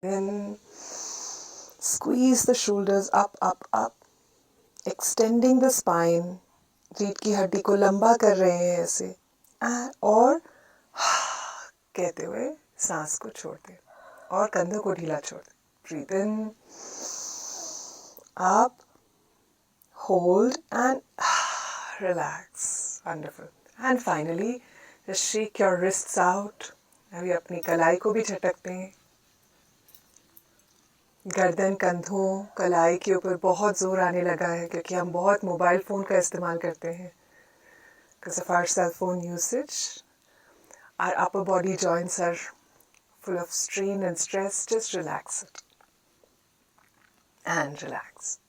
Then squeeze the shoulders up, up, up, extending the spine. रीढ़ की हड्डी को लंबा कर रहे हैं ऐसे, और कहते हुए सांस को छोड़ दें और कंधों को ढीला छोड़ दें. Breathe in, up, hold and relax. Wonderful. And finally, just shake your wrists out. अभी अपनी कलाई को भी झटकते हैं. गर्दन, कंधों, कलाई के ऊपर बहुत जोर आने लगा है क्योंकि हम बहुत मोबाइल फ़ोन का इस्तेमाल करते हैं. Because of our cell phone usage, our upper body joints are full of strain and stress. Just relax it. And relax.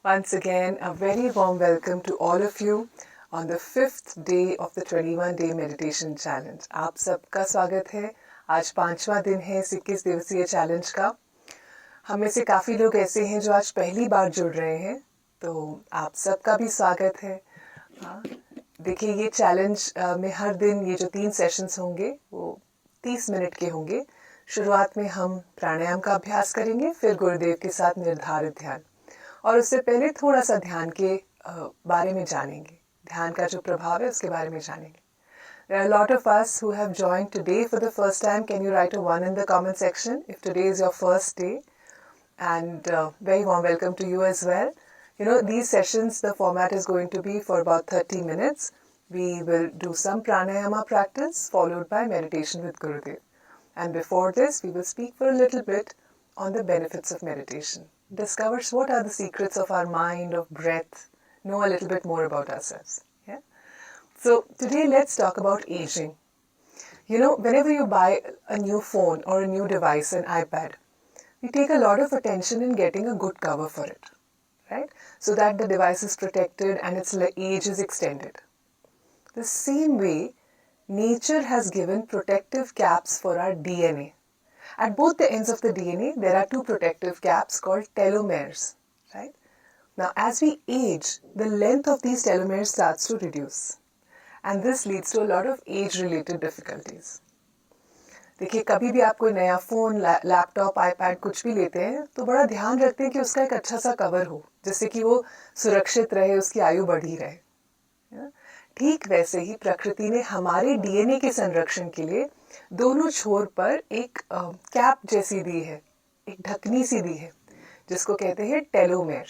Once again, a very warm welcome to all of you on the 5th day of the 21-day meditation challenge. आप सबका स्वागत है. आज 5वां दिन है इस 21 दिवसीय चैलेंज का. हम में से काफ़ी लोग ऐसे हैं जो आज पहली बार जुड़ रहे हैं, तो आप सबका भी स्वागत है. देखिए, ये चैलेंज में हर दिन ये जो 3 सेशंस होंगे वो 30 मिनट के होंगे. शुरुआत में हम प्राणायाम का अभ्यास करेंगे, फिर गुरुदेव के साथ निर्धारित ध्यान, और उससे पहले थोड़ा सा ध्यान के बारे में जानेंगे. ध्यान का जो प्रभाव है उसके बारे में जानेंगे. There are a lot of us who have joined today for the first time. Can you write a 1 in the comment section if today is your first day? And very warm welcome to you as well. You know, these sessions, the format is going to be for about 30 minutes. We will do some pranayama practice followed by meditation with Gurudev. And before this, we will speak for a little bit on the benefits of meditation. Discover what are the secrets of our mind, of breath, know a little bit more about ourselves. Yeah? So today let's talk about aging. You know, whenever you buy a new phone or a new device, an iPad, we take a lot of attention in getting a good cover for it, right? So that the device is protected and its age is extended. The same way, nature has given protective caps for our DNA. At both the ends of the DNA, there are 2 protective caps called telomeres, right? Now, as we age, the length of these telomeres starts to reduce. And this leads to a lot of age-related difficulties. देखिए, कभी भी आप कोई नया phone, laptop, iPad कुछ भी लेते हैं तो बड़ा ध्यान रखते हैं कि उसका एक अच्छा सा कवर हो, जिससे कि वो सुरक्षित रहे, उसकी आयु बढ़ी रहे. ठीक वैसे ही प्रकृति ने हमारे डीएनए के संरक्षण के लिए दोनों छोर पर एक कैप जैसी दी है, एक ढकनी सी दी है, जिसको कहते हैं टेलोमेर.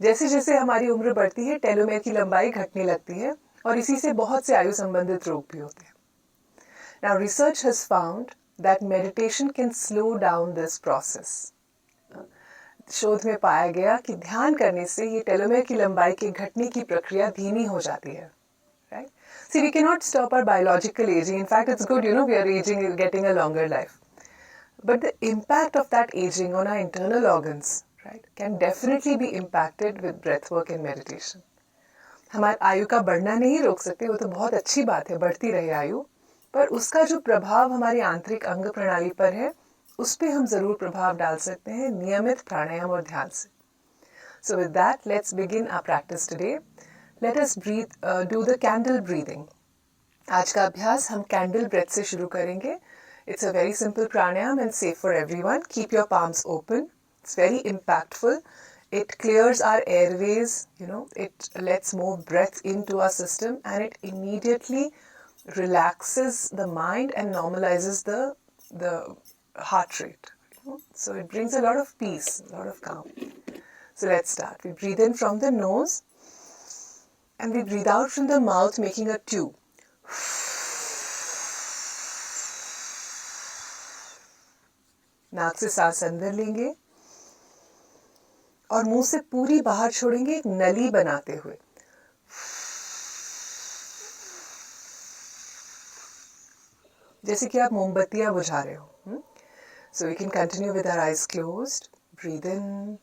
जैसे जैसे हमारी उम्र बढ़ती है, टेलोमेर की लंबाई घटने लगती है और इसी से बहुत से आयु संबंधित रोग भी होते हैं. Now, research has found that meditation can slow down this process. शोध में पाया गया कि ध्यान करने से ये टेलोमेर की लंबाई के घटने की प्रक्रिया धीमी हो जाती है. Right? See, we cannot stop our biological aging. In fact, it's good, you know, we are aging, getting a longer life. But the impact of that aging on our internal organs, right, can definitely be impacted with breath work and meditation. हमारी आयु का बढ़ना नहीं रोक सकते, वो तो बहुत अच्छी बात है, बढ़ती रहे आयु, पर उसका जो प्रभाव हमारी आंतरिक अंग प्रणाली पर है, उस पर हम ज़रूर प्रभाव डाल सकते हैं नियमित प्राणायाम और ध्यान से. So with that, let's begin our practice today. Let us do the candle breathing. आज का अभ्यास हम candle breath से शुरू करेंगे. It's a very simple pranayam and safe for everyone. Keep your palms open. It's very impactful. It clears our airways, you know, it lets more breath into our system and it immediately relaxes the mind and normalizes the heart rate. You know? So it brings a lot of peace, a lot of calm. So let's start. We breathe in from the nose and we breathe out from the mouth, making a tube. नाक से सांस अंदर लेंगे और मुंह से पूरी बाहर छोड़ेंगे, एक नली बनाते हुए. जैसे कि आप मोमबत्तियां बुझा रहे हो. So we can continue with our eyes closed. Breathe in.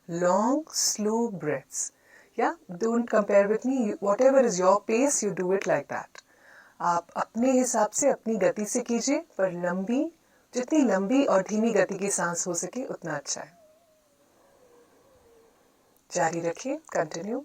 Long, slow breaths. Yeah, don't compare with me. Whatever is your pace, you do it like that. आप अपने हिसाब से अपनी गति से कीजिए, पर लंबी, जितनी लंबी और धीमी गति की सांस हो सके उतना अच्छा है. जारी रखिए, continue.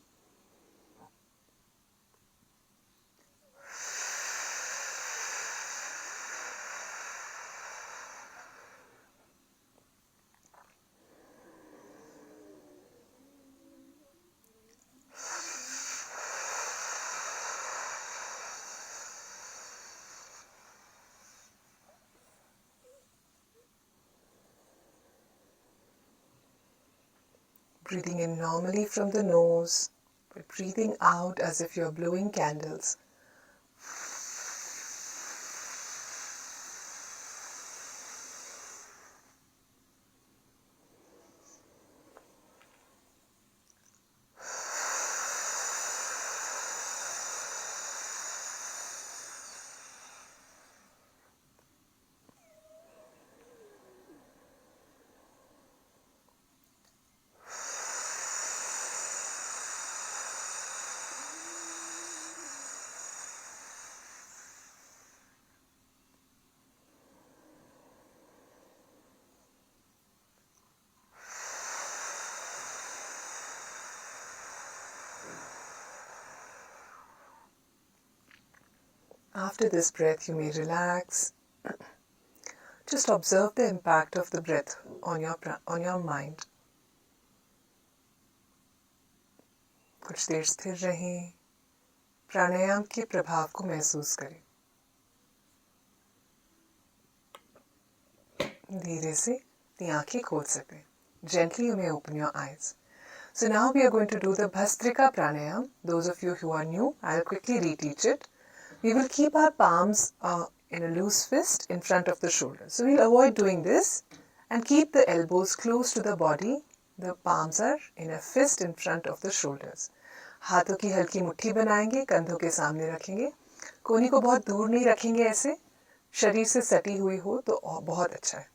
Breathing in normally from the nose, but breathing out as if you're blowing candles. After this breath, you may relax. Just observe the impact of the breath on your mind. कुछ देर स्थिर रहें, प्राणायाम के प्रभाव को महसूस करें। धीरे से अपनी आंखें खोल सकते हैं. Gently you may open your eyes. So now we are going to do the Bhastrika Pranayam. Those of you who are new, I'll quickly reteach it. We will keep our palms in a loose fist in front of the shoulders. So we'll avoid doing this and keep the elbows close to the body. The palms are in a fist in front of the shoulders. हाथों की हल्की मुट्ठी बनाएंगे, कंधों के सामने रखेंगे. कोहनी को बहुत दूर नहीं रखेंगे, ऐसे शरीर से सटी हुई हो तो बहुत अच्छा है.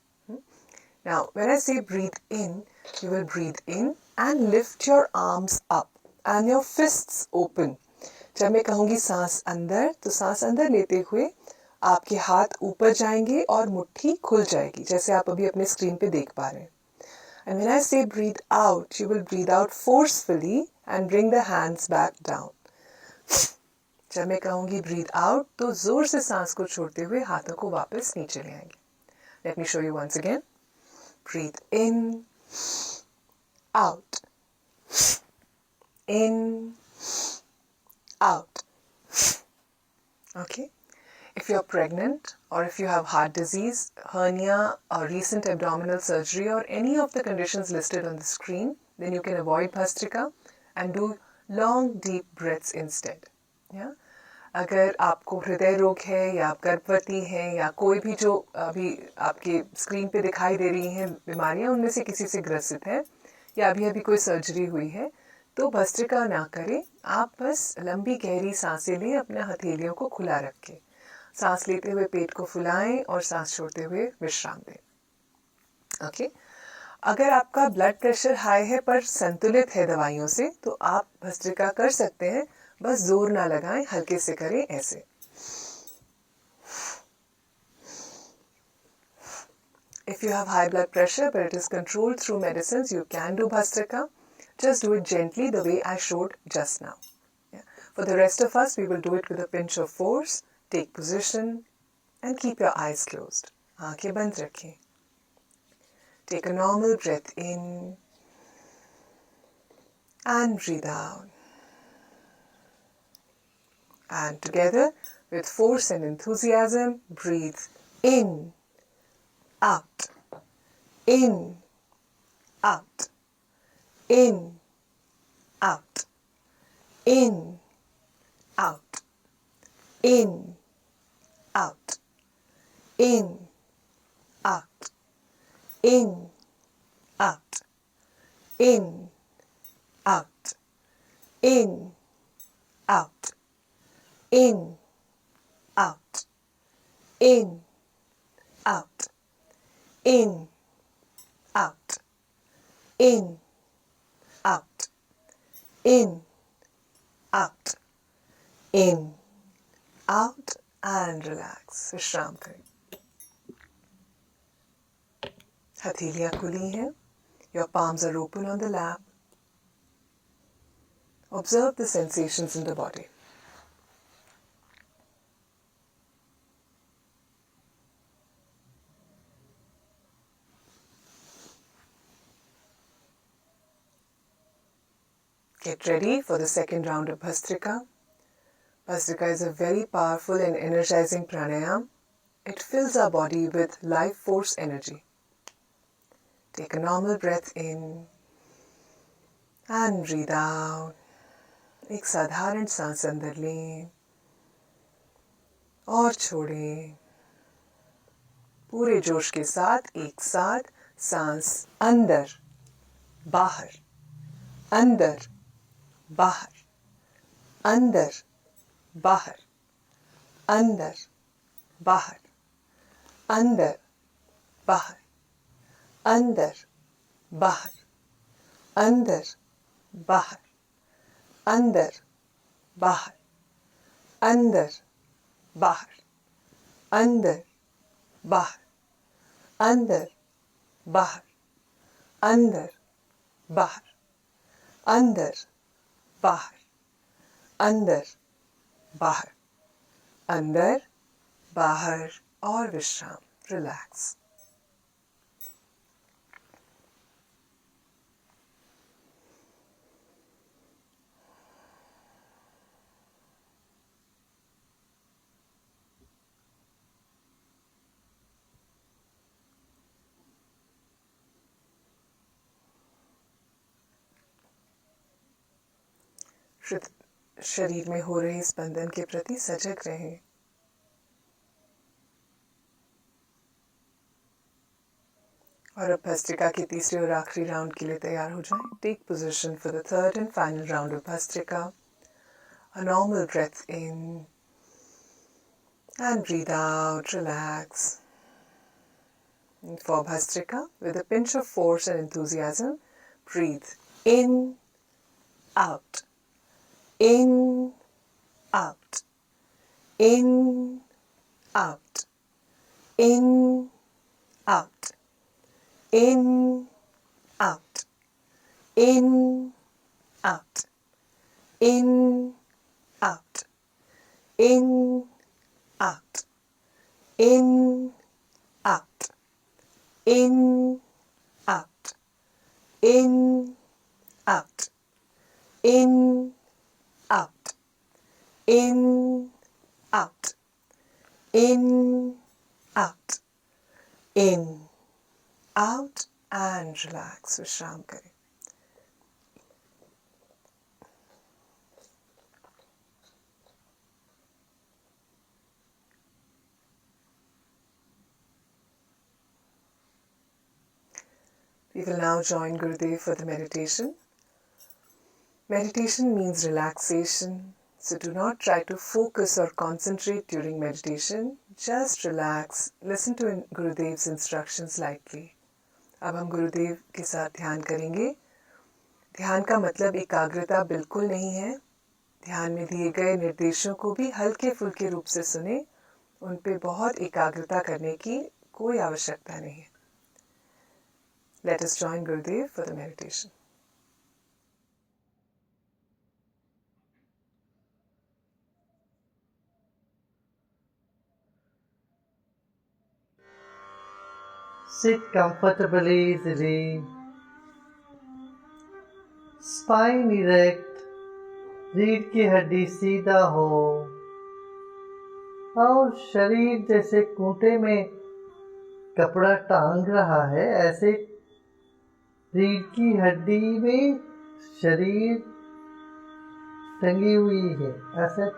Now, when I say breathe in, you will breathe in and lift your arms up and your fists open. जब मैं कहूँगी सांस अंदर, तो सांस अंदर लेते हुए आपके हाथ ऊपर जाएंगे और मुट्ठी खुल जाएगी, जैसे आप अभी अपने स्क्रीन पे देख पा रहे हैं. And when I say breathe out, you will breathe out forcefully and bring the hands back down. जब मैं कहूँगी breathe out, तो जोर से सांस को छोड़ते हुए हाथों को वापस नीचे ले आएंगे. Let me show you once again. Breathe in, out, in, out. Okay? If you're pregnant or if you have heart disease, hernia or recent abdominal surgery or any of the conditions listed on the screen, then you can avoid Bhastrika and do long deep breaths instead. Yeah? अगर आपको हृदय रोग है या आप गर्भवती हैं या कोई भी जो अभी आपके स्क्रीन पे दिखाई दे रही हैं बीमारियां, उनमें से किसी से ग्रसित है या अभी कोई सर्जरी हुई है, तो भस्त्रिका ना करें. आप बस लंबी गहरी सांसें लें, अपने हथेलियों को खुला रखें. सांस लेते हुए पेट को फुलाएं और सांस छोड़ते हुए विश्राम दें. ओके. अगर आपका ब्लड प्रेशर हाई है पर संतुलित है दवाइयों से, तो आप भस्त्रिका कर सकते हैं. बस जोर ना लगाएं, हल्के से करें ऐसे. If you have high blood pressure but it is controlled through medicines, you can do Bhastrika. Just do it gently the way I showed just now. Yeah. For the rest of us, we will do it with a pinch of force. Take position and keep your eyes closed. आंखें बंद रखें. Take a normal breath in and breathe out. And together, with force and enthusiasm, breathe in, out, in, out, in, out, in, out, in, out, in, out, in, out, in, out, in, out, in, out, in, out, in, out, in, out, in, out, in, out, and relax. विश्राम करें. हथेलियाँ खुली हैं. Your palms are open on the lap. Observe the sensations in the body. Get ready for the second round of Bhastrika. Bhastrika is a very powerful and energizing pranayam. It fills our body with life force energy. Take a normal breath in and breathe out. एक साधारण सांस अंदर लें और छोड़ें. पूरे जोश के साथ एक साथ सांस अंदर, बाहर, अंदर, बाहर, अंदर, बाहर, अंदर, बाहर, अंदर, बाहर, अंदर, बाहर, अंदर, बाहर, अंदर, बाहर, अंदर, बाहर, अंदर, बाहर, अंदर, बाहर, अंदर, बाहर, अंदर, बाहर, अंदर, बाहर, अंदर, बाहर और विश्राम. रिलैक्स. शरीर में हो रहे स्पंदन के प्रति सजग रहें. और अब भस्त्रिका के तीसरे और आखिरी राउंड के लिए तैयार हो जाएं. Take position for the third and final round of bhastrika. A normal breath in and breathe out, relax. And for Bhastrika, with a pinch of force and enthusiasm, breathe in, out, in, out, in, out, in, out, in, out, in, out, in, out, in, out, in, out, in, out, in, out, in, out, in, out, in, out, in, out, and relax. विश्राम करें. We will now join Gurudev for the meditation. Meditation means relaxation, so do not try to focus or concentrate during meditation. Just relax, listen to Gurudev's instructions lightly. अब हम गुरुदेव के साथ ध्यान करेंगे. ध्यान का मतलब एकाग्रता बिल्कुल नहीं है. ध्यान में दिए गए निर्देशों को भी हल्के फुल्के रूप से सुने. उन पे बहुत एकाग्रता करने की कोई आवश्यकता नहीं है. Let us join Gurudev for the meditation. Sit comfortably, easily. Spine erect. रीढ़ की हड्डी सीधा हो और शरीर जैसे खूंटे में कपड़ा टांग रहा है, ऐसे रीढ़ की हड्डी में शरीर टंगी हुई है. ऐसे